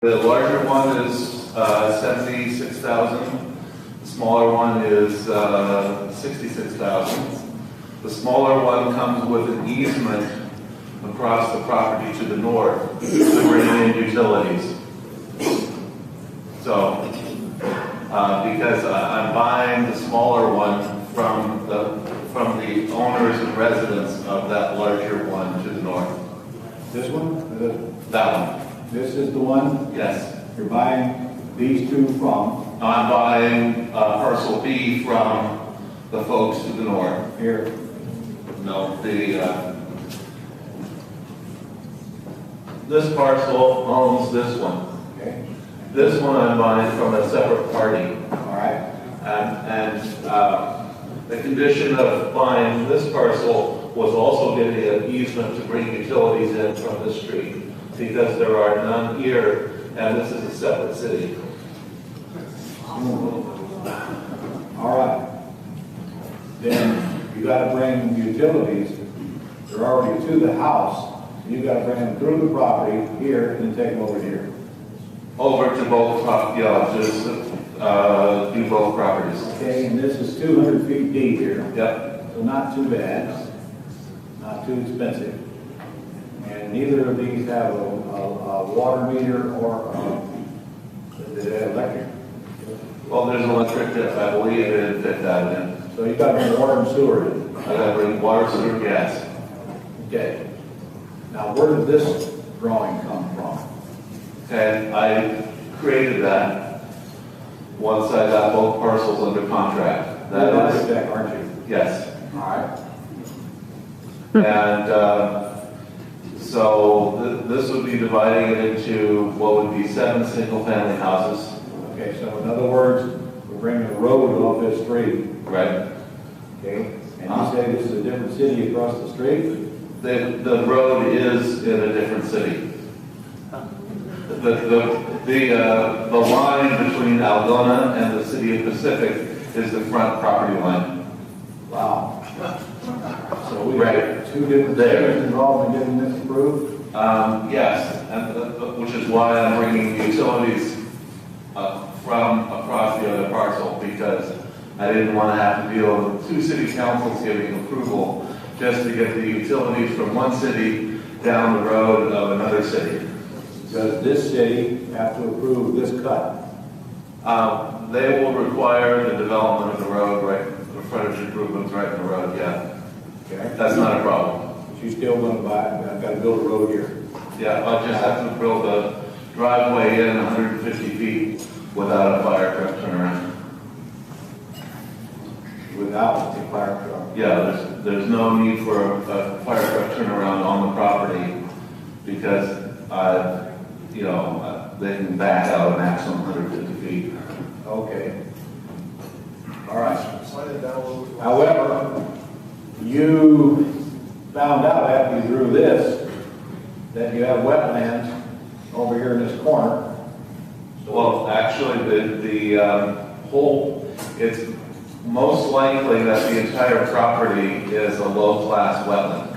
The larger one is 76,000. The smaller one is 66,000. The smaller one comes with an easement across the property to the north to bring in utilities. So, because I'm buying the smaller one from the owners and residents of that larger one to the north. This one? Or this one? That one. This is the one Yes. you're buying these two from? I'm buying parcel B from the folks to the north. Here. No, this parcel owns this one. Okay. This one I'm buying from a separate party. All right. And the condition of buying this parcel was also getting an easement to bring utilities in from the street, because there are none here, and this is a separate city. All right. Then you got to bring utilities. They're already to the house. You got to bring them through the property here and then take them over here. Over to both, just do both properties. Okay, and this is 200 feet deep here. Yep. So not too bad. Not too expensive. And neither of these have a water meter or electric. Well, there's electric, I believe, it didn't fit that in. So you got to bring water and sewer in. I gotta bring water, sewer, gas. Okay. Now, where did this drawing come from? And I created that once I got both parcels under contract. You're an That is, architect, aren't you? yes. All right. And so this would be dividing it into what would be 7 single-family houses. Okay, so in other words, we're bringing a road off this street. Right. Okay. And you say this is a different city across the street? The road is in a different city. The line between Algona and the city of Pacific is the front property line. Wow. So we Right. have two different cities involved in getting this approved? Yes, and which is why I'm bringing utilities from across the other parcel, because I didn't want to have to deal with 2 city councils giving approval just to get the utilities from one city down the road of another city. Does this city have to approve this cut? They will require the development of the road, right, the frontage improvements right in the road, yeah. Okay. That's not a problem. But you still going to buy, I've got to build a road here. Yeah, I'll just have to build a driveway in 150 feet without a fire truck turnaround. Without the fire truck. Yeah, there's no need for a fire truck turnaround on the property, because they can back out a maximum 150 feet. Okay. All right. However, you found out after you drew this that you have wetlands over here in this corner. Well, actually, the whole, it's most likely that the entire property is a low-class wetland,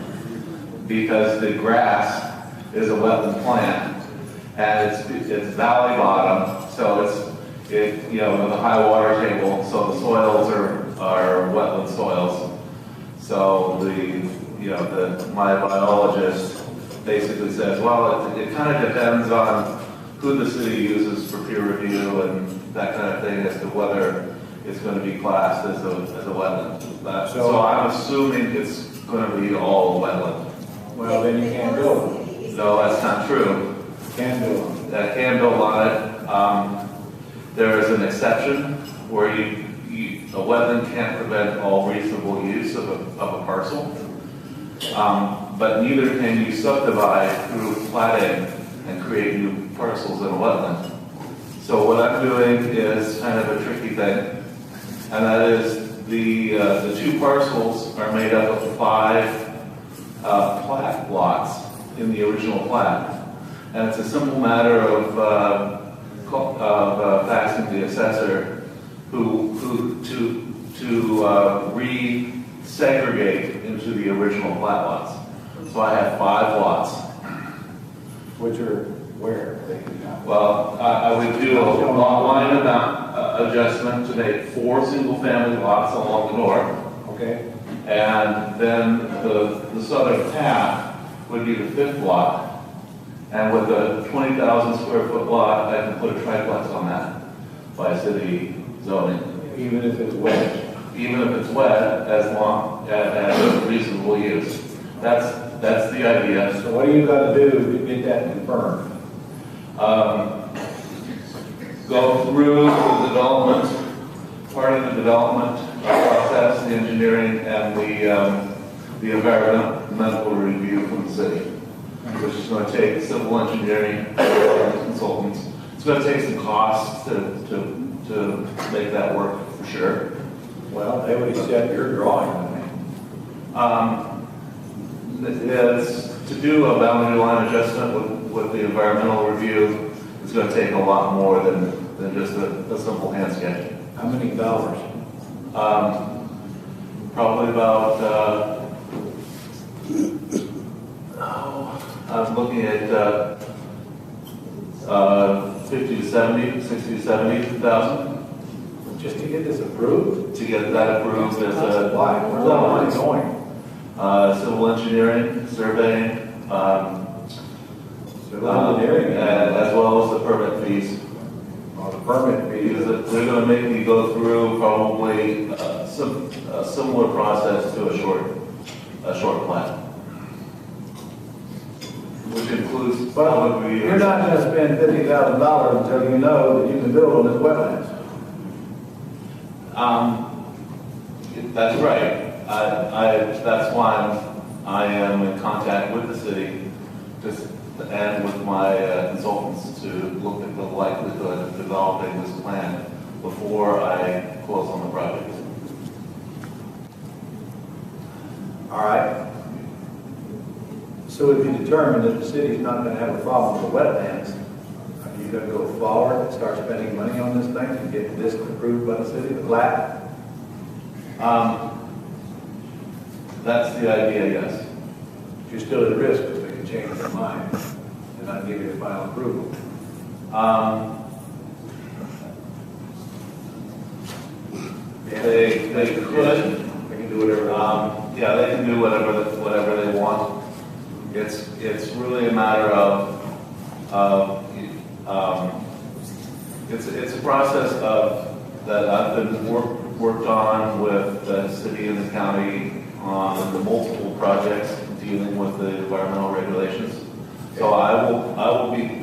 because the grass is a wetland plant, and it's valley bottom, so it's with a high water table, so the soils are wetland soils. So my biologist basically says, well, it kind of depends on who the city uses for peer review and that kind of thing as to whether it's going to be classed as a wetland. So I'm assuming it's going to be all wetland. Well, then you can't build them. No, that's not true. You can build them. I can build on it. There is an exception where a wetland can't prevent all reasonable use of a parcel, but neither can you subdivide through platting and create new parcels in a wetland. So what I'm doing is kind of a tricky thing, and that is the 2 parcels are made up of 5 plat lots in the original plat. And it's a simple matter of faxing the assessor to re-segregate into the original plat lots. So I have 5 lots. Which are where? They can Well, I would do a lot line adjustment to make 4 single-family lots along the north. Okay. And then the southern half would be the 5th lot. And with a 20,000 square foot lot, I can put a triplex on that by city zoning. Even if it's wet? Even if it's wet, as long as reasonable use. That's the idea. So what do you got to do to get that confirmed? Go through the development, part of the development process, the engineering, and the environmental review from the city, which is going to take civil engineering consultants. It's going to take some costs to make that work for sure. Well, they would accept your drawing, I mean. Is to do a boundary line adjustment with the environmental review is going to take a lot more than just a simple hand sketch. How many dollars? Probably about, I was looking at 50 to 70, 60 to 70,000. Just to get this approved? To get that approved as a... Why? Where's that money going? Civil engineering, surveying, as well as the permit fees. The permit fees. Because they're going to make me go through probably a similar process to a short plan, which includes. But you're not going to spend $50,000 until you know that you can build on this wetlands. That's right. That's why I am in contact with the city and with my consultants to look at the likelihood of developing this plan before I close on the project. All right. So if you determine that the city's not going to have a problem with the wetlands, are you going to go forward and start spending money on this thing and get this approved by the city, the plat? That's the idea, yes. You're still at risk because they can change their mind and not give you the final approval. They could. They can do whatever. Yeah, they can do whatever they want. It's really a matter of it's a process that I've been worked on with the city and the county on the multiple projects dealing with the environmental regulations. So I will be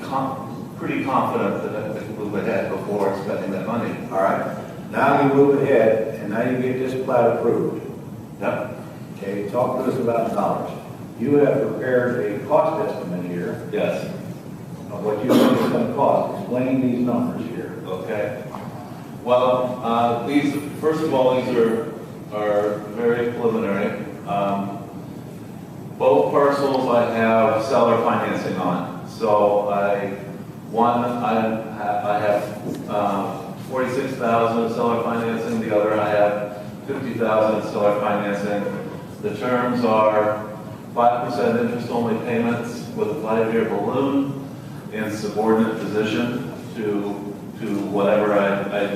pretty confident that I can move ahead before spending that money. All right. Now you move ahead, and now you get this plat approved. Yep. Okay, talk to us about dollars. You have prepared a cost estimate here Yes. of what you think it's going to cost. Explain these numbers here. Okay. Well, first of all, these are very preliminary. Both parcels I have seller financing on. So I have 46,000 seller financing. The other I have 50,000 seller financing. The terms are 5% interest-only payments with a 5-year balloon in subordinate position to whatever I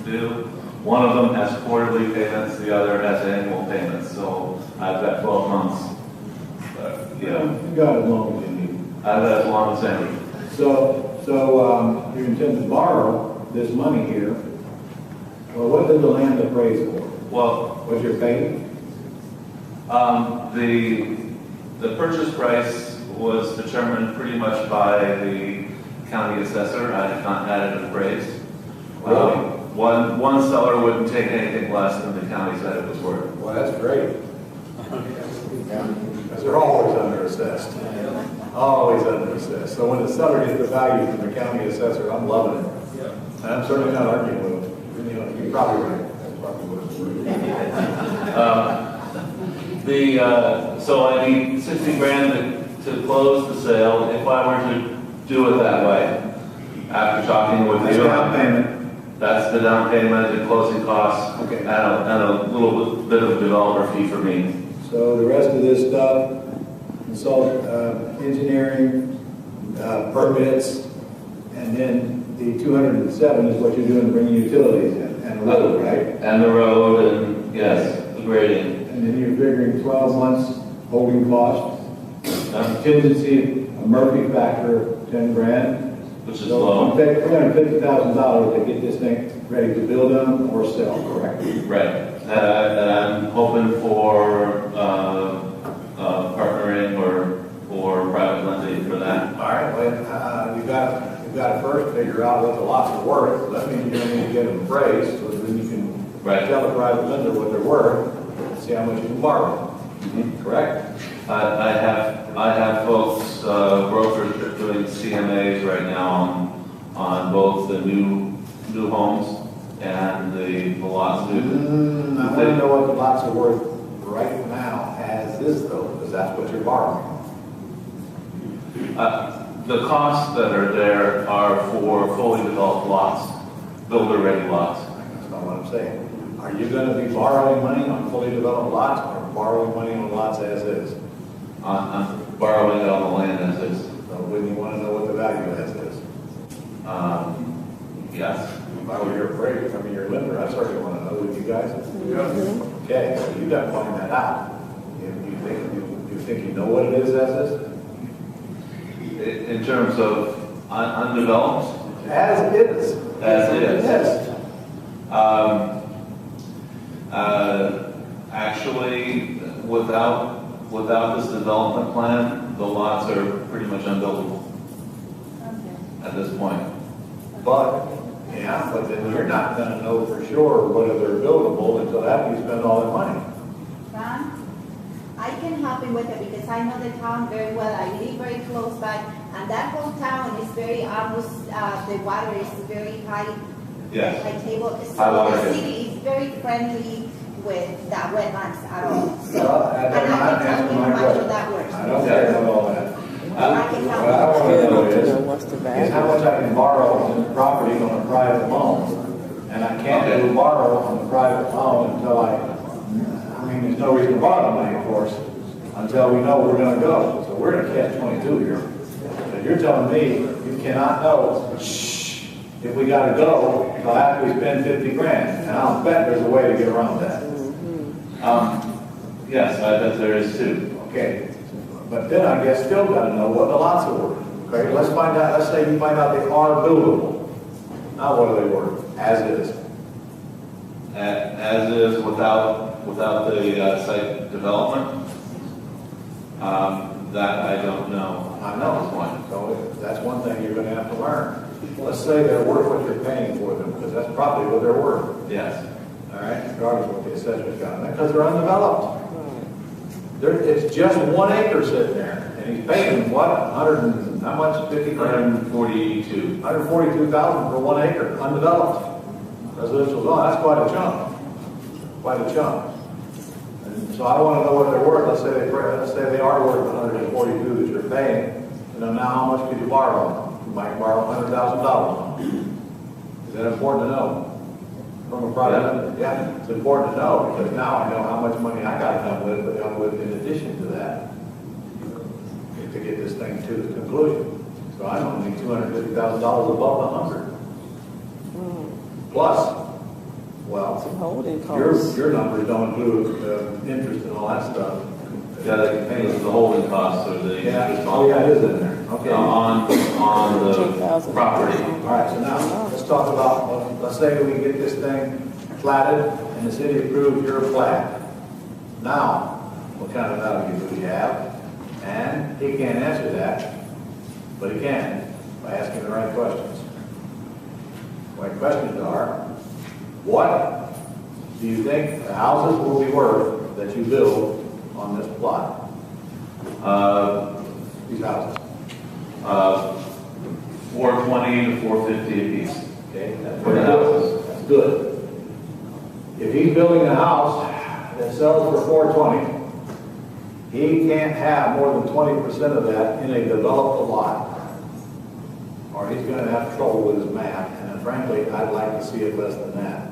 do. One of them has quarterly payments, the other has annual payments. So I've got 12 months. You got as long as you need. I've got as long as I need. So you intend to borrow this money here. Well, what did the land appraise for? Well, What's your payment? The purchase price was determined pretty much by the county assessor. I have not had it appraised. Really? One seller wouldn't take anything less than the county said it was worth. Well, that's great. Because they're always underassessed. Always underassessed. So when the seller gets the value from the county assessor, I'm loving it. And I'm certainly not arguing with him. You're probably right. That's probably what it's worth. So I need 60 grand to close the sale. If I were to do it that way, after talking with That's you. down payment. That's the down payment, the closing costs, Okay. and a little bit of developer fee for me. So the rest of this stuff, consult engineering, permits, And then the 207 is what you're doing to bring utilities in, and a road, right? And the road, and yes, the grading. And then you're figuring 12 months holding cost, contingency, a Murphy factor of 10 grand. Which is So low. $350,000 to get this thing ready to build on or sell, correct? Right. And I'm hoping for partnering or private lending for that. All right, well, you've got to first figure out what the lots are worth. That means you're going to need to get them appraised, so then you can tell the private lender what they're worth and see how much you can borrow. Mm-hmm. Correct? I have folks, brokers that are doing CMAs right now on both the new homes and the lots. I want to know what the lots are worth right now as is though, because that's what you're borrowing. The costs that are there are for fully developed lots, builder-ready lots. That's not what I'm saying. Are you going to be borrowing money on fully developed lots or borrowing money on lots as is? I'm borrowing it on the land as is. So wouldn't you want to know what the value as is? Yes. If I were your appraiser, I mean your lender, I certainly want to know, would you guys? Okay, so you got to find that out. You think you know what it is as is? In terms of undeveloped? As is. As is. Yes. Actually, without this development plan, the lots are pretty much unbuildable at this point. But then you're not going to know for sure whether they're buildable until after you spend all that money. Ron, I can help you with it because I know the town very well. I live very close by, and that whole town is very almost, the water is very high. Yes. High table. High So water, the yes. city is very friendly with the wetlands at all. So, Well, and I can tell you how much that works. I don't care about all that. I can What help I want to know you. is how much I can borrow on the property on a private loan. And I can't borrow on the private loan until there's no reason to borrow money, of course, until we know we're going to go. So we're going to catch 22 here. So you're telling me you cannot know, if we got to go until after we spend 50 grand. And I'll bet there's a way to get around that. Yes, I bet there is too. Okay. But then I guess still got to know what the lots are worth. Okay, let's find out, let's say you find out they are buildable. Now what are they worth? As is. As is without the site development, that I don't know. I know. So that's one thing you're going to have to learn. Let's say they're worth what you're paying for them, because that's probably what they're worth. Yes. All right, regardless of what the assessor's got, because they're undeveloped. It's just 1 acre sitting there, and he's paying what? 100 and how much? 50 grand? 142. 142,000 for 1 acre, undeveloped. Residential zone, that's quite a chunk. Quite a chunk. And so I want to know what they're worth. Let's say they are worth 142 that you're paying. Now how much could you borrow? You might borrow $100,000. Is that important to know? From a private lender? Yeah, it's important to know because now I know how much money I got to come with in addition to that to get this thing to the conclusion. So I don't need $250,000 above the 100. Plus, well, your numbers don't include interest and all that stuff. Yeah, they can pay the holding costs or the interest Oh yeah, it is in there. Okay. on the property. All right, so now let's talk about, let's say we get this thing platted and the city approves your plat. Now, what kind of value do we have? And he can't answer that, but he can by asking the right questions. My questions are, what do you think the houses will be worth that you build on this plot? These houses. 420 to 450 a piece. Okay, that's For the houses. That's good. If he's building a house that sells for 420, he can't have more than 20% of that in a developed lot, or he's going to have trouble with his math. And frankly, I'd like to see it less than that.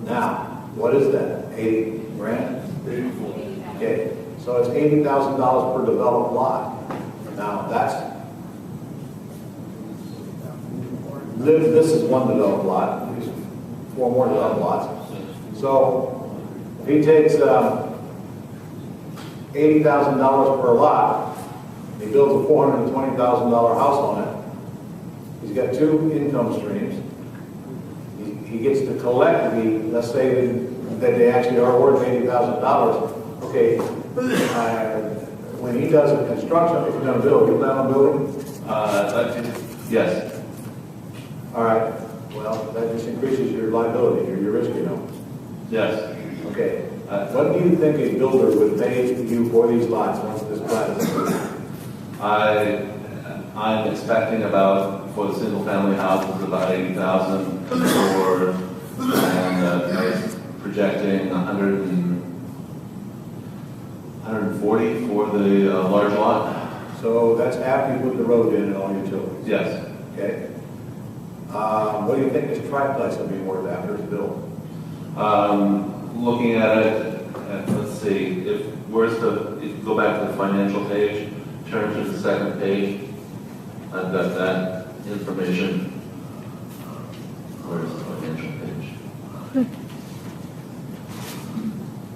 Now, what is that? 80 grand? 84. Okay, so it's $80,000 per developed lot. Now, this is one developed lot, there's 4 more developed lots. So if he takes $80,000 per lot, and he builds a $420,000 house on it, he's got 2 income streams. He gets to collect let's say that they actually are worth $80,000. Okay, when he does a construction, if you're going to build, you plan on building? Yes. All right, well, that just increases your liability, or your risk, you know. Yes. Okay, what do you think a builder would pay you for these lots once this plat is approved? I'm expecting about, for the single family houses, about 80,000 for, and I was projecting 140 for the large lot. So that's after you put the road in and all your utilities? Yes. Okay. What do you think this triplex will be worth after it's built? Looking at it, let's see, if you go back to the financial page, turn to the second page, I've got that information. Where's the financial page?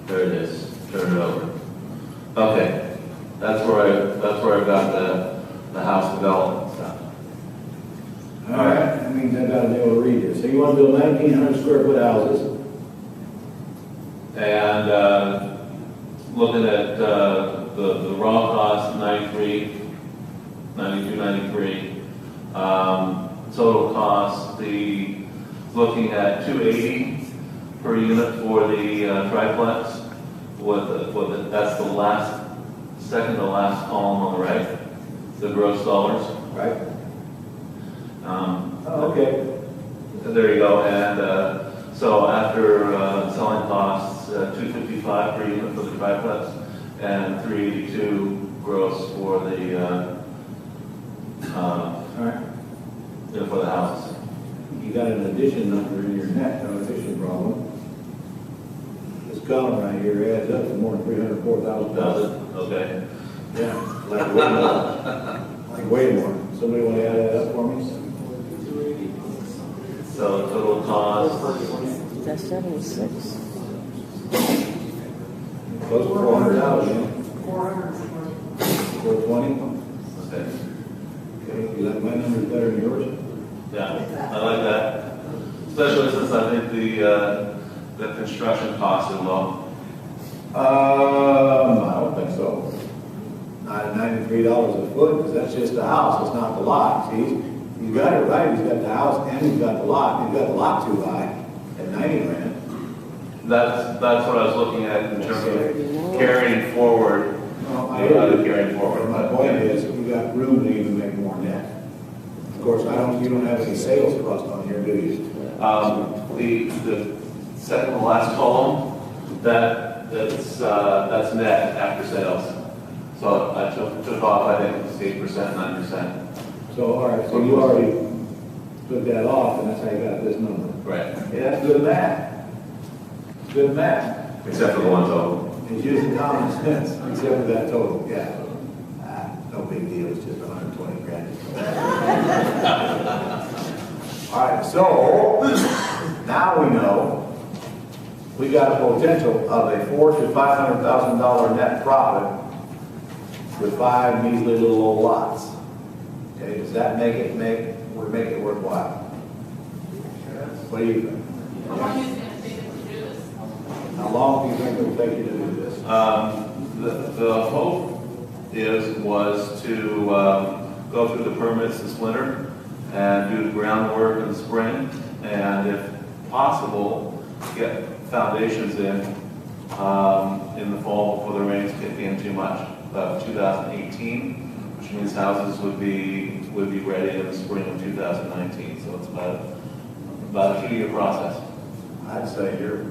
There it is. Turn it over. Okay, that's where I've got the house development stuff. All right, that means I've got to be able to read this. So you want to build 1,900 square foot houses? And looking at the raw cost, 92, 93. Total cost, looking at 280 per unit for the triplex. That's the second to last column on the right, the gross dollars. Right. Okay. There you go. And so after selling costs, 255 per unit for the triplex, and 382 gross for the for the houses. You got an addition number in your net, no addition problem. This column right here adds up to more than $304,000. Does it? Okay. Yeah, like way more. Like way more. Somebody want to add that up for me? So total cost, That's 76. Close to 400,000. 420. okay. Okay, you like my numbers better than yours? Yeah, I like that. Especially since I think the construction costs are low. I don't think so. Not at $93 a foot, because that's just the house, it's not the lot. See, he's got it right, he's got the house and he's got the lot. He's got the lot too high at 90 grand. That's what I was looking at in terms of carrying forward. Carrying forward. My point is, you got room to even make more net. Of course, you don't have any sales cost on here, do you? The second to last column, that's net after sales. So I took off, I think it was 8%, 9%. So, all right, so you already took that off, and that's how you got this number. Right. Yeah, that's good math. Good math. Except for the one total. He's using common sense, except for that total, yeah. No big deal, it's just 120 grand. All right, so now we know we got a potential of a $400,000 to $500,000 net profit with 5 measly little old lots. Okay, does that make it worthwhile? What do you think? How long is it going to take us to do this? How long do you think it will take you to do this? The hope was to go through the permits this winter and do the groundwork in the spring, and if possible, get foundations in the fall before the rains kick in too much. 2018, which means houses would be ready in the spring of 2019. So it's about a 2-year process. I'd say you're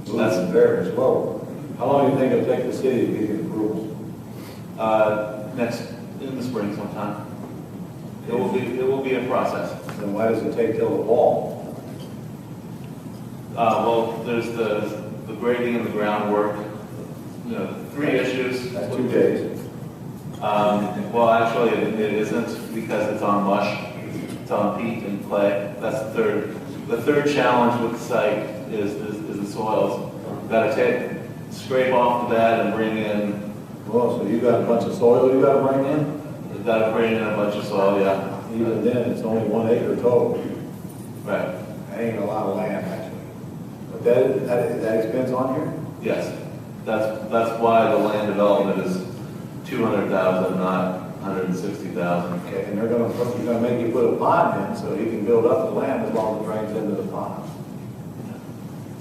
moving very slow. How long do you think it'll take the city to give you approvals? In the spring sometime. It will be a process. Then why does it take till the fall? Well, there's the grading and the groundwork. 3 issues. That's 2 days. Well, actually, it isn't because it's on mush. It's on peat and clay. That's the third. The third challenge with the site is the soils. Got to scrape off the bed and bring in. Well, so you got a bunch of soil you got to bring in? We've got to bring in a bunch of soil, yeah. Even then, it's only 1 acre total. Right. That ain't a lot of land, actually. But that expense on here? Yes. That's why the land development is 200,000, not 160,000. Okay, and you're gonna make you put a pond in so you can build up the land as long as it drains into the pond.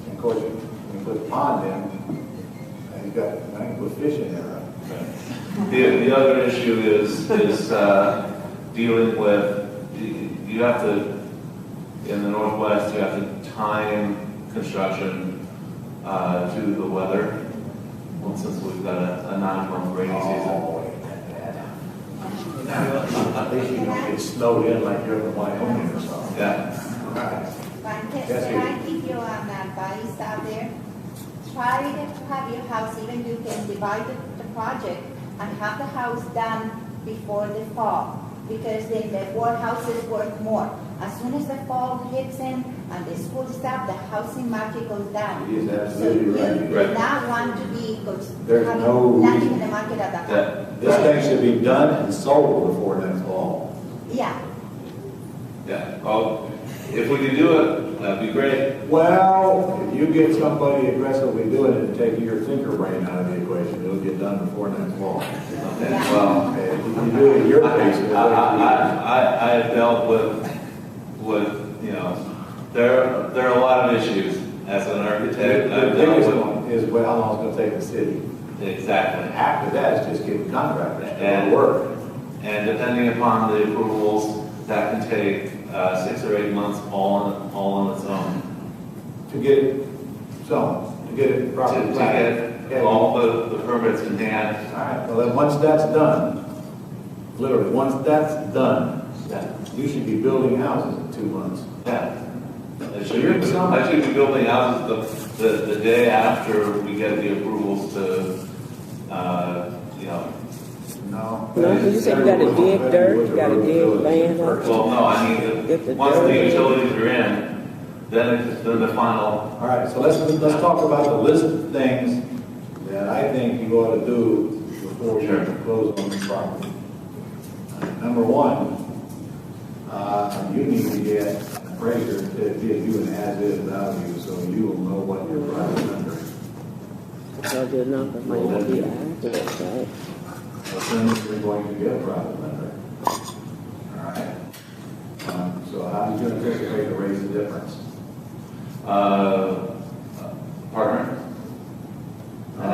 And of course, when you put the pond in, I can put fish in there, right? The other issue is dealing with, you have to, in the Northwest, you have to time construction to the weather. Well, since we've got a 9-month rainy season. At least you don't get snowed in like you're in Wyoming or something. Yeah. All right. But Yes, can I give you an advice out there? Try to have your house, even you can divide the project and have the house done before the fall. Because then the houses work more. As soon as the fall hits in and the school stuff, the housing market goes down. He is So absolutely you right. do not want to be There's having no nothing reason. in the market at the Yeah. This thing should be done and sold before next fall. Yeah. Yeah. Well, if we could do it, that'd be great. Well, if you get somebody aggressively doing it and take your thinker brain out of the equation, it'll get done before next fall. Okay. Well, Okay, if you do it at your pace, it'll take I have dealt with there are a lot of issues as an architect. The I've biggest dealt one is how long it's going to take the city. with exactly. After that, it's just getting contractors to And- work. And depending upon the approvals, that can take 6 or 8 months all on its own To get it zoned, to get it to properly planned. get all the permits in hand. All right, well then, once that's done, literally, once that's done, Yeah. you should be building houses in 2 months. Yeah. I should be building houses the day after we get the approvals to, No. No, you said you gotta dig dirt, you gotta dig land up. well, no, I mean, Get the once the dirt in. utilities are in, then the final, All right, so let's talk about the list of things that I think you ought to do before you close on the property. Number one, you need to get an appraiser to give you an as-is value so you will know what your private under is. So the number might not be accurate, right? Assuming you're going to get a private lender. All right. So how do you anticipate to raise the difference? partner, an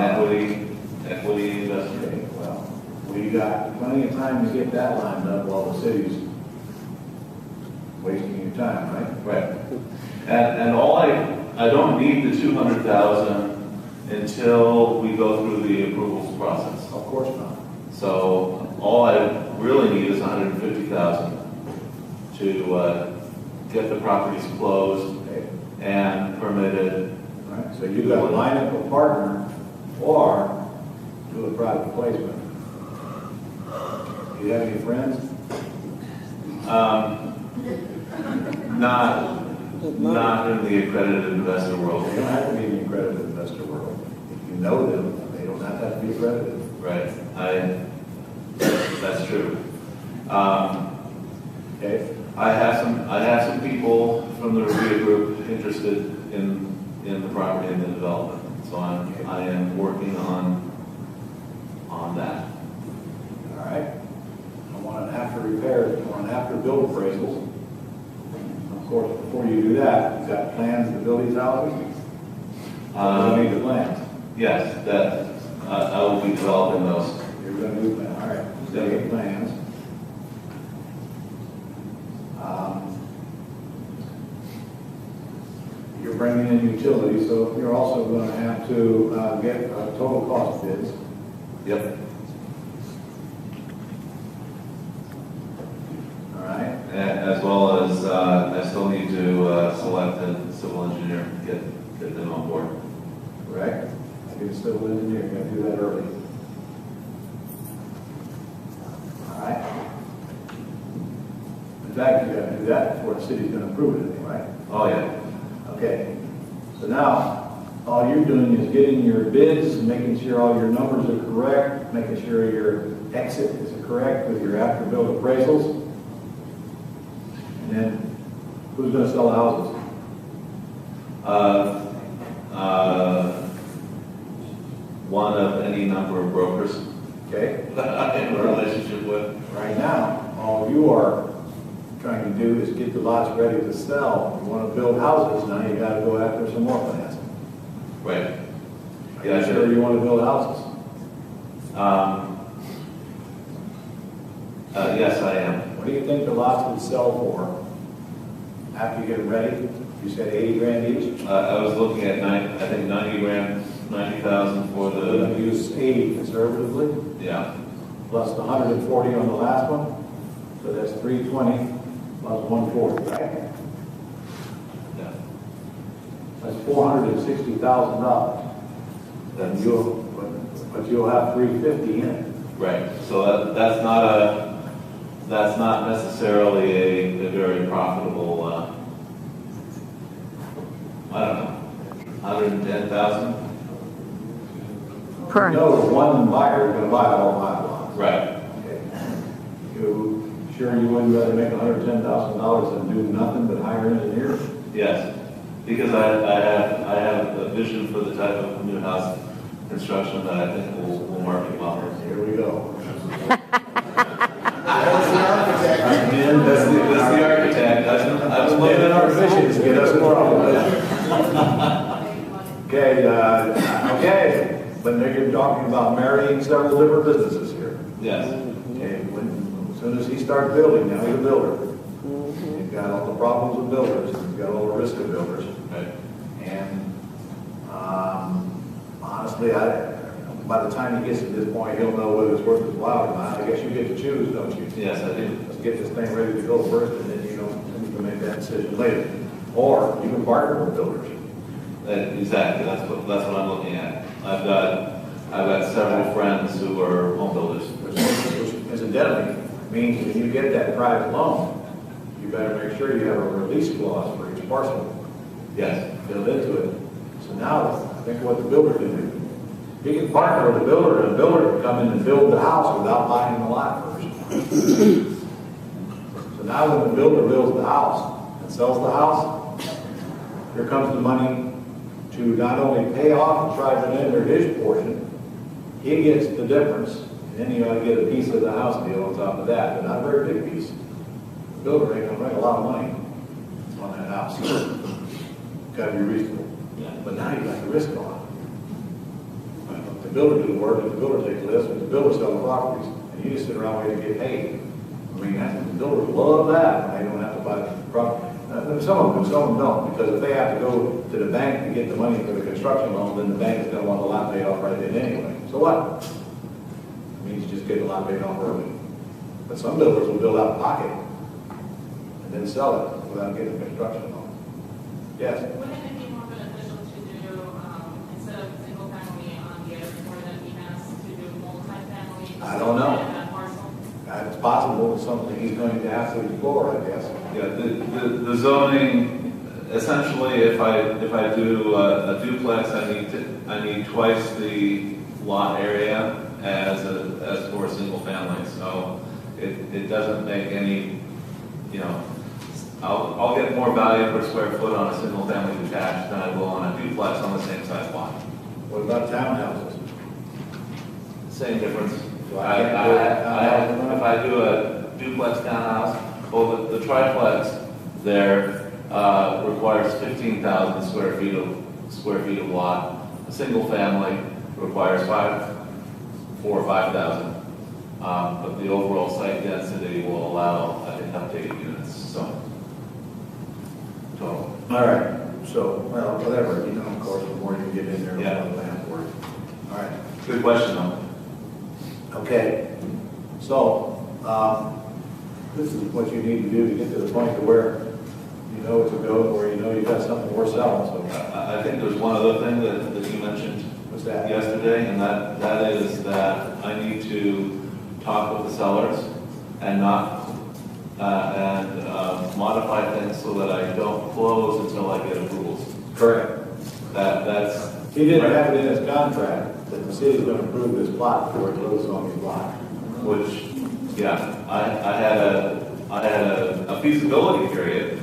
equity investment. Okay, well, we got plenty of time to get that lined up while the city's wasting your time, right? Right. And I don't need the 200,000 until we go through the approvals process. Of course not. So all I really need is 150,000 to get the properties closed Okay. and permitted. All right, so you got to line up a partner or do a private placement. Do you have any friends? Not in the accredited investor world. They don't have to be in the accredited investor world. If you know them, they don't have to be accredited. Right. That's true. Okay? I have some people from the review group interested in the property and the development. So I am working on that. All right. I want an after repairs, I want an after build appraisals. Of course, before you do that, you've got plans to build these houses. You need the plans. Yes, that I will be developing those. You're going to do that. All right. So you get plans. You're bringing in utilities, so you're also going to have to get total cost bids. Yep. All right. As well as I still need to select a civil engineer, get them on board. Correct? You're a civil engineer, you're going to do that early. All right? In fact, you got to do do that before the city's gonna approve anything, right? Oh, yeah. Okay, so now, all you're doing is getting your bids, making sure all your numbers are correct, making sure your exit is correct with your after-build appraisals. And then, who's gonna sell the houses? One of any number of brokers Okay? that I'm in a relationship with. Right now, all you are trying to do is get the lots ready to sell. You wanna build houses, now you gotta go after some more financing. Right. Are Yeah, you sure. sure you wanna build houses? Yes, I am. What do you think the lots would sell for after you get them ready? You said 80 grand each? I was looking at I think 90 grand, 90,000 for We're gonna the, use 80 conservatively, yeah, plus the 140 on the last one, so that's 320 plus 140, right? yeah. That's $460,000. That's, But you'll have 350 in it. right. So that's not necessarily a very profitable, I don't know, 110,000? Per. You know, one buyer is gonna buy all my lots. Right. Okay. You sure you wouldn't rather make $110,000 than do nothing but hire engineers? Yes, because I have a vision for the type of new house construction that I think will market well. Here we go. That's the architect. I was looking at our visions get us in trouble. Okay, okay, but now you're talking about marrying several different businesses here. Yes, Okay, as soon as he starts building, now he's a builder. He's got all the problems of builders, he's got all the risk of builders. right. And honestly, by the time he gets to this point, he'll know whether it's worth his while or not. I guess you get to choose, don't you? Yes, I do. Let's get this thing ready to go first, and then you can make that decision later. Or you can partner with builders. Exactly, that's what I'm looking at. I've got several friends who are home builders. Which incidentally means when you get that private loan, you better make sure you have a release clause for each parcel Yes, built into it. So now, think of what the builder can do. He can partner with the builder, and the builder can come in and build the house without buying the lot first. So now when the builder builds the house and sells the house, here comes the money to not only pay off the tribal lender his portion, he gets the difference, and then you ought to get a piece of the house deal on top of that, but not a very big piece. The builder ain't gonna make a lot of money on that house. Gotta be reasonable. yeah, But now you got the risk on it. The builder do the work, and the builder take the risk, and the builder sell the properties, and you just sit around waiting to get paid. I mean, the builders love that, when they don't have to buy the property. Some of them do, some of them don't, because if they have to go to the bank to get the money for the construction loan, then the bank is gonna want the lot paid off right then anyway. So what? It means you just get the lot paid off early. But some builders will build out of pocket, and then sell it without getting a construction loan. Yes? Wouldn't it be more beneficial to do, instead of single family on the other floor that he has, to do multi-family? I don't know. In that parcel? It's possible, it's something he's going to have to explore, I guess. yeah. The zoning, essentially, if I do a duplex, I need twice the lot area as for a single family. So it doesn't make any, I'll get more value per square foot on a single family detached than I will on a duplex on the same size lot. What about townhouses? Same difference. So I can't do a townhouse? If I do a duplex townhouse, well, the triplex there requires 15,000 square feet of lot. A single family requires 4,000 or 5,000. But the overall site density will allow, I think, up to 8 units. So total. All right, so, well, whatever, of course, the more you get in there, the Yeah. more the land worth. All right, Good question, though. okay. So, this is what you need to do to get to the point to where you know it's a go, where you know you've got something worth selling, so. I think there's one other thing that you mentioned What's that? yesterday, and that is that I need to talk with the sellers and not modify things so that I don't close until I get approvals. Correct. That's. He didn't have it in his contract that the city's going to approve this plot before it closes on his lot. Which, yeah, I had a feasibility period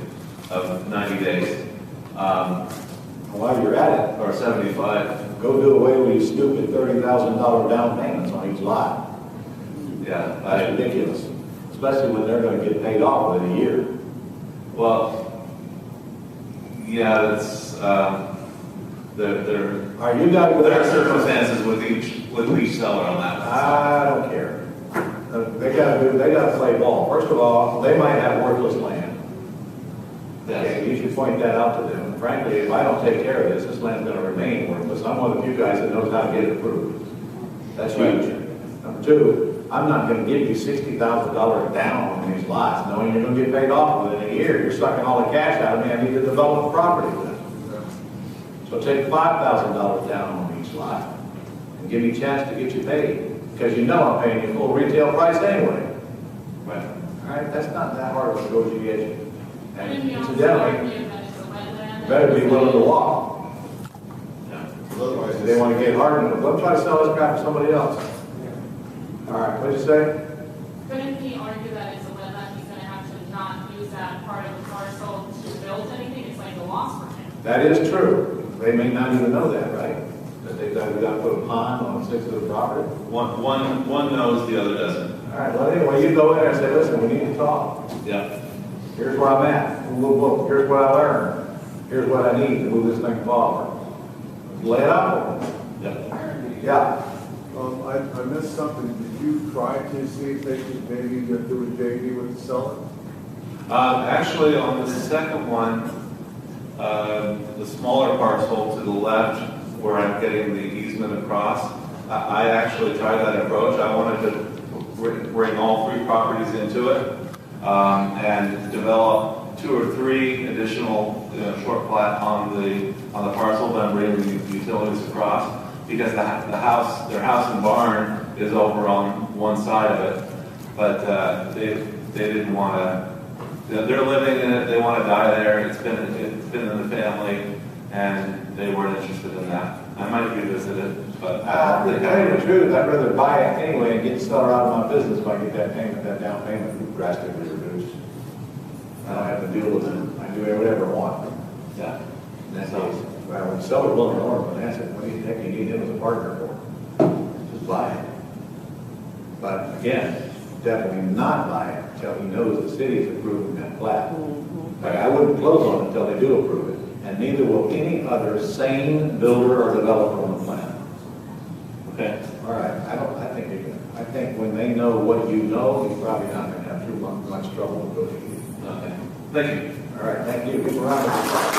of 90 days, While you're at it, or 75. go do away with these stupid $30,000 down payments on each lot. Yeah, That's ridiculous, especially when they're going to get paid off within a year. well, yeah, that's, there All right, you got to go there are there. circumstances with each seller on that. I don't care. They got to play ball. First of all, they might have worthless land. Okay, you should point that out to them. Frankly, if I don't take care of this land's going to remain worthless. I'm one of the few guys that knows how to get it approved. That's huge. Number two, I'm not going to give you $60,000 down on these lots, knowing you're going to get paid off within a year. You're sucking all the cash out of me. I need to develop the property with it. So take $5,000 down on each lot and give me a chance to get you paid, because you know I'm paying you full retail price anyway. Right. All right, that's not that hard of a negotiation. And Wouldn't we also incidentally, argue that it's a wetland? you better be willing to walk. Yeah. Otherwise, if they want to get hardened, let them try to sell this crap to somebody else. All right, what'd you say? Couldn't he argue that it's a wetland, he's gonna have to not use that part of the parcel to build anything, it's like a loss for him? That is true. They may not even know that, right? That we got to put a pond on 6 of the property. One knows, the other doesn't. All right, well, anyway, you go in there and say, listen, we need to talk. Yeah. Here's where I'm at. Whoa. Here's what I learned. Here's what I need to move this thing forward. Lay it out. Yeah. Yeah. I missed something. Did you try to see if they could maybe do a JV with the seller? Actually, on the second one, the smaller parcel to the left, where I'm getting the easement across, I actually tried that approach. I wanted to bring all 3 properties into it and develop 2 or 3 additional short plat on the parcel, but I'm bringing the utilities across because their house and barn is over on one side of it, but they didn't want to. They're living in it. They want to die there. It's been in the family, and they weren't interested in that. I might revisit it, but To tell you the truth, I'd rather buy it anyway and get the seller out of my business if I get that down payment drastically reduced. I don't have to deal with it. I can do whatever I want. yeah. In that case, well, when the seller's willing to own an asset, what do you think you need him as a partner for? Just buy it. But again, definitely not buy it until he knows the city's approving that plat. Like, I wouldn't close on it until they do approve it, and neither will any other sane builder or developer on the planet. Okay. All right, I think when they know what you know, you're probably not going to have too much trouble negotiating. Okay. Thank you. All right, thank you. Give a round of applause.